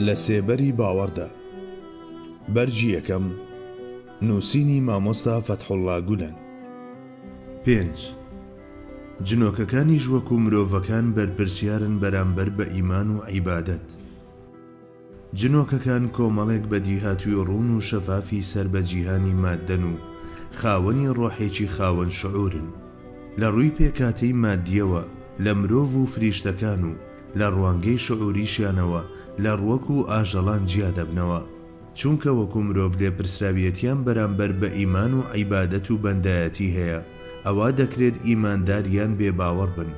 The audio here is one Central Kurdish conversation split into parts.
لە سێبەری باوەڕدا بەرجی یەکەم نووسینی مامۆستا فەتحوڵڵا گولان. 5. جنۆکەکانیش وەکو مرۆڤەکان بەرپرسیارن بەرامبەر بە ئیمان و عیبادەت. جنۆکەکان کۆمەڵێک بەدیهاتوی ڕوون و شەفافی سەر بە جیهانی مادەن و خاوەنی ڕۆحێکی خاوەن شعورن. لە ڕووی پێکاتەی مادیەوە لە مرۆڤ و فریشتەکان و لە ڕوانگەی شعوریشیانەوە لە ڕووەک و ئاژەڵان جیا دەبنەوە، چونکە وەکو مرۆڤ لێپرسراویەتیان بەرامبەر بە ئیمان و عیبادەت و بەندایەتی هەیە، ئەوا دەکرێت ئیماندار یان بێباوەڕ بن.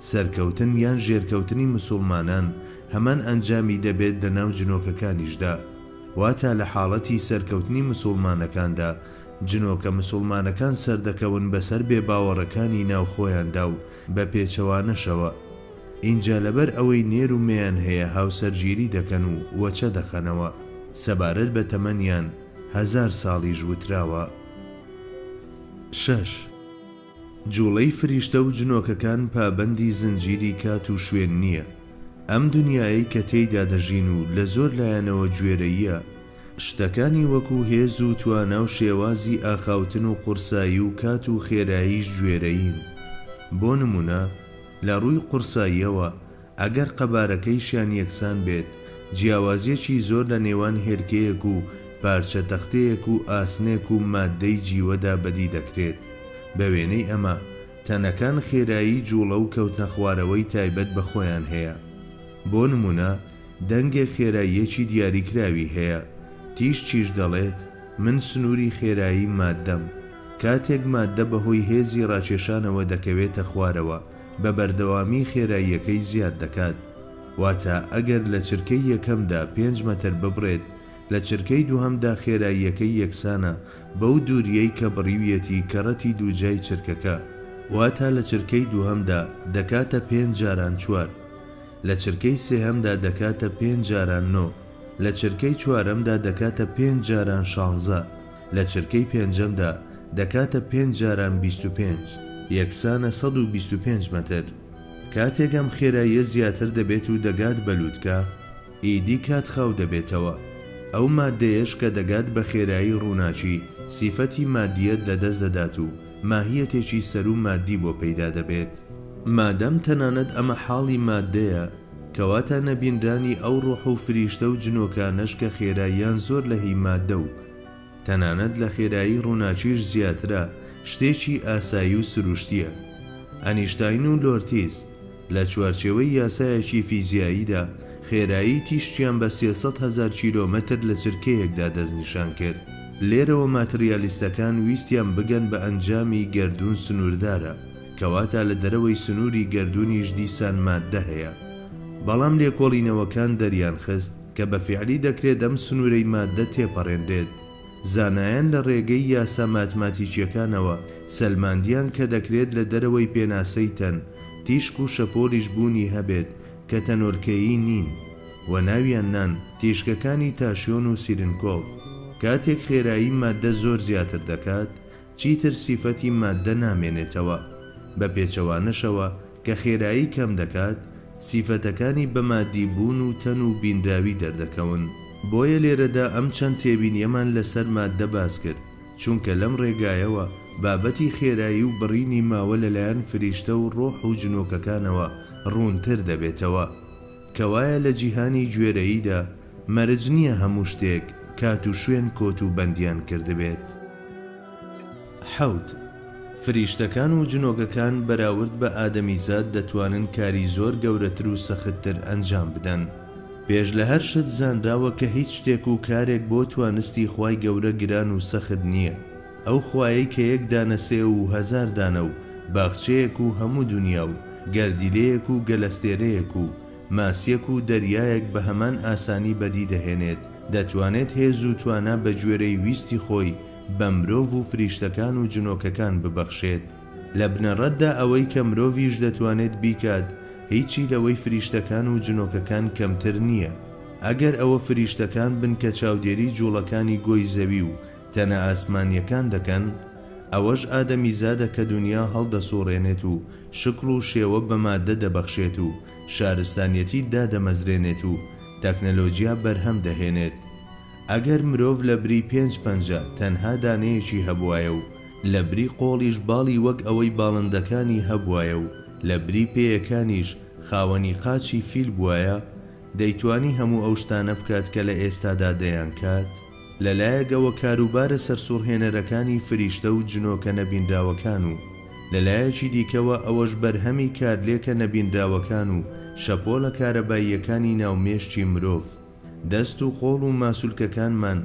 سەرکەوتن یان ژێرکەوتنی مسلمانان هەمان ئەنجامی دەبێت لە ناو جنۆکەکانیشدا. واتە لە حاڵەتی سەرکەوتنی مسلمانەکاندا جنۆکە مسلمانەکان سەردەکەون بەسەر بێباوەڕەکانی ناوخۆیاندا و بە پێچەوانەشەوە. اینجا لەبەر ئەوەی نێر و مێیان هەیە هاوسەرگیری دەکەن و وەچە دەخەنەوە، سەبارەت بە تەمەنیان 1000 ساڵیش وتراوە. 6. جوڵەی فریشتە و جنۆکەکان پابەندی زنجیری کات و شوێن نییە. ئەم دنیای کە تێیدا دەژین و لە زۆر لایەنەوە گوێرەیە، شتەکانی وەکو هێز و توانە و شێوازی ئاخاوتن و قورسایی و کات و خێراییش گوێرەین. بۆ نمونە لە ڕووی قورساییەوە ئەگەر قەبارەکەیشیان یەکسان بێت، جیاوازیەکی زۆر لە نێوان هێرکەیەک و پارچە تەختەیەک و ئاسنێک و مادەی جیوەدا بەدی دەکرێت. بە وێنەی ئەمە تەنەکان خێرایی جوڵە و کەوتنە خوارەوەی تایبەت بە خۆیان هەیە. بۆ نمونە دەنگێک خێراییەکی دیاریکراوی هەیە. تیش چیش دەڵێت من سنووری خێرایی مادەم. کاتێک مادە بەهۆی هێزی ڕاکێشانەوە دەکەوێتە خوارەوە، بە بەردەوامی خێراییەکەی زیاد دەکات. واتە ئەگەر لە چرکەی یەکەمدا 5 مەتر ببڕێت، لە چرکەی دووهەمدا خێراییەکەی یەکسانە بەو دووریەی کە بڕیویەتی کەڕەتی دووجای چرکەکە. واتە لە چرکەی دووهەمدا دەکاتە 5 جاران 4، لە چرکەی سێهەمدا دەکاتە 5 جاران 9، لە چرکەی چوارەمدا دەکاتە 5 جاران 16، لە چرکەی پێنجەمدا دەکاتە 5 جاران 25، یەکسانە 125 مەتر. کاتێک ئەم خێراییە زیاتر دەبێت و دەگات بەلووتکە، ئیدی کات خاو دەبێتەوە. ئەو مادەیەش کە دەگات بە خێرایی ڕووناچی سیفەتی مادیەت لەدەست دەدات و ماهیەتێکی سەر و مادی بۆ پەیدا دەبێت. مادەم تەنانەت ئەمە حاڵی مادەیە، کەواتە نەبیندرانی ئەو ڕۆح و فریشتە و جنۆکانەش کە خێراییان زۆر لە هی مادە و تەنانەت لە خێرایی ڕووناچیش زیاترە، شتێکی ئاسایی و سروشتیە. ئەنیشتاین و لۆرتیس لە چوارچێوەی یاسایەکی فیزیاییدا خێرایی تیشتیان بە 300,000 کیلۆمەتر لە چرکەیەکدا دەستنیشان کرد. لێرەوە ماتریالیستەکان ویستیان بگەن بە ئەنجامی گەردوون سنووردارە، کەواتە لە دەرەوەی سنووری گەردوونیش دیسان مادە هەیە. بەڵام لێکۆڵینەوەکان دەریان خست کە بە فیعلی دەکرێت ئەم سنوورەی مادە تێپەڕێنرێت. زانایان لە ڕێگەی یاسا ماتماتیکیەکانەوە سەلماندیان کە دەکرێت لە دەرەوەی پێناسەی تەن تیشک و شەپۆلیش بوونی هەبێت کە تەنۆرکەیی نین، و ناویان نان تیشکەکانی تاشیۆن و سیرنکۆڤ. کاتێک خێرایی مادە زۆر زیاتر دەکات، چیتر سیفەتی مادە نامێنێتەوە. بە پێچەوانەشەوە کە خێرایی کەم دەکات، سیفەتەکانی بە مادی بوون و تەن و بیندراوی دەردەکەون. بۆیە لێرەدا ئەم چەند تێبینیەمان لەسەر مادە باس کرد، چونکە لەم ڕێگایەوە بابەتی خێرایی و بڕینی ماوە لەلایەن فریشتە و ڕۆح و جنۆکەکانەوە ڕوونتر دەبێتەوە. کەوایە لە جیهانی گوێرەییدا مەرج نییە هەموو شتێک کات و شوێن کۆت و بەندیان کردبێت. 7. فریشتەکان و جنۆکەکان بەراورد بە ئادەمیزاد دەتوانن کاری زۆر گەورەتر و سەختتر ئەنجام بدەن. پێش لە هەر شت زانراوە کە هیچ شتێک و کارێک بۆ توانستی خوای گەورە گران و سەخت نییە. ئەو خوایەی کە 1 دانە 3 و 1000 دانە و باخچەیەک و هەموو دنیا و گەردیلەیەک و گەلەستێرەیەک و ماسیەک و دەریایەک بە هەمان ئاسانی بەدی دەهێنێت، دەتوانێت هێز و توانە بە گوێرەی ویستی خۆی بە مرۆڤ و فریشتەکان و جنۆکەکان ببەخشێت. لە بنەڕەتدا ئەوەی کە مرۆڤیش دەتوانێت بیکات، هیچی لەوەی فریشتەکان و جنۆکەکان کەمتر نییە. ئەگەر ئەوە فریشتەکان بن کە چاودێری جوڵەکانی گۆی زەوی و تەنە ئاسمانیەکان دەکەن، ئەوەش ئادەمیزادە کە دنیا هەڵدەسوڕێنێت و شکل و شێوە بە مادە دەبەخشێت و شارستانیەتی دادەمەزرێنێت و تەکنەلۆجیا بەرهەم دەهێنێت. ئەگەر مرۆڤ لە بری 5 پەنجە تەنها دانەیەکی هەبوایە و لە بری قۆڵیش باڵی وەک ئەوەی باڵندەکانی هەبوایە و لە بری پێیەکانیش خاوەنی قاچی فیل بوایە، دەیتوانی هەموو ئەو شتانە بکات کە لە ئێستادا دەیان کات. لەلایەکەوە کاروبارە سەرسوڕهێنەرەکانی فریشتە و جنۆکە نەبینراوەکان و لەلایەکی دیکەوە ئەوەش بەرهەمی کارلێکە نەبینراوەکان و شەپۆلە کارەباییەکانی ناومێشتی مرۆڤ. دەست و قۆڵ و ماسوولکەکانمان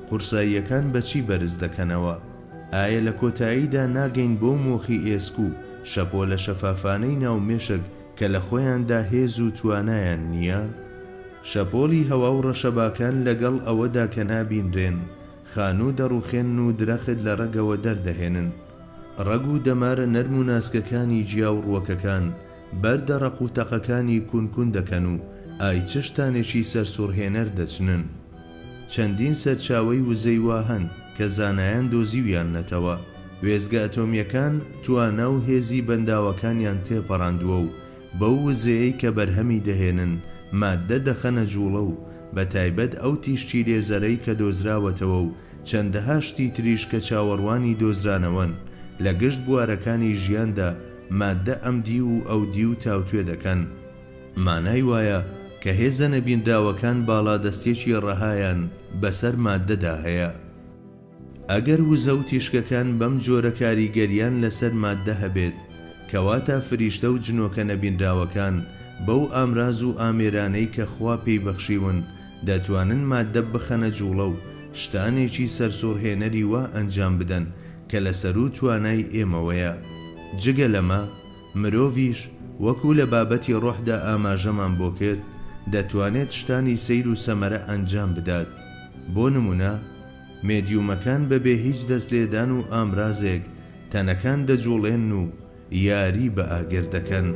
قورساییەکان بەچی بەرز دەکەنەوە؟ ئایا لە کۆتاییدا ناگەین بۆ مۆخی ئێسک و شەپۆلە شەفافانەی ناومێشک کە لە خۆیاندا هێز و توانایان نییە؟ شەپۆلی هەوا و ڕەشەباکان لەگەڵ ئەوەدا کە نابینرێن، خانوو دەڕوخێن و درەخت لە ڕەگەوە دەردەهێنن. ڕەگ و دەمارە نەرم و ناسکەکانی جیا و ڕووەکەکان بەردە ڕەق و تەقەکانی کونکون دەکەن و ئای چ شتانێکی سەرسوڕهێنەر دەچنن. چەندین سەرچاوەی وزەی وا هەن کە زانایان دۆزیویان نەتەوە. وێزگە ئەتۆمیەکان توانا و هێزی بەنداوەکانیان تێپەڕاندووە و بەو وزەیەی کە بەرهەمی دەهێنن ماددە دەخەنە جوڵە و بە تایبەت ئەو تیشتی لێزەرەی کە دۆزراوەتەوە و چەندەها شتی تریش کە چاوەڕوانی دۆزرانەوەن لە گشت بوارەکانی ژیاندا ماددە ئەمدی و ئەودی و تاوتوێ دەکەن. مانای وایە کە هێزە نەبینراوەکان باڵادەستێکی ڕەهایان بەسەر ماددەدا هەیە. ئەگەر وزە و تیشکەکان بەم جۆرە کاریگەریان لەسەر ماددە هەبێت، کەواتە فریشتە و جنۆکە نەبینراوەکان بەو ئامراز و ئامێرانەی کە خوا پێی بەخشیون دەتوانن ماددە بخەنە جوڵە و شتانێکی سەرسوڕهێنەری وا ئەنجام بدەن کە لەسەر و توانای ئێمەوەیە. جگە لەمە مرۆڤیش وەکو لە بابەتی ڕۆحدا ئاماژەمان بۆ کرد دەتوانێت شتانی سەیر و سەمەرە ئەنجام بدات. بۆ نمونە مێدیومەکان بەبێ هیچ دەستلێدان و ئامرازێک تەنەکان دەجوڵێن و یاری بە ئاگر دەکەن.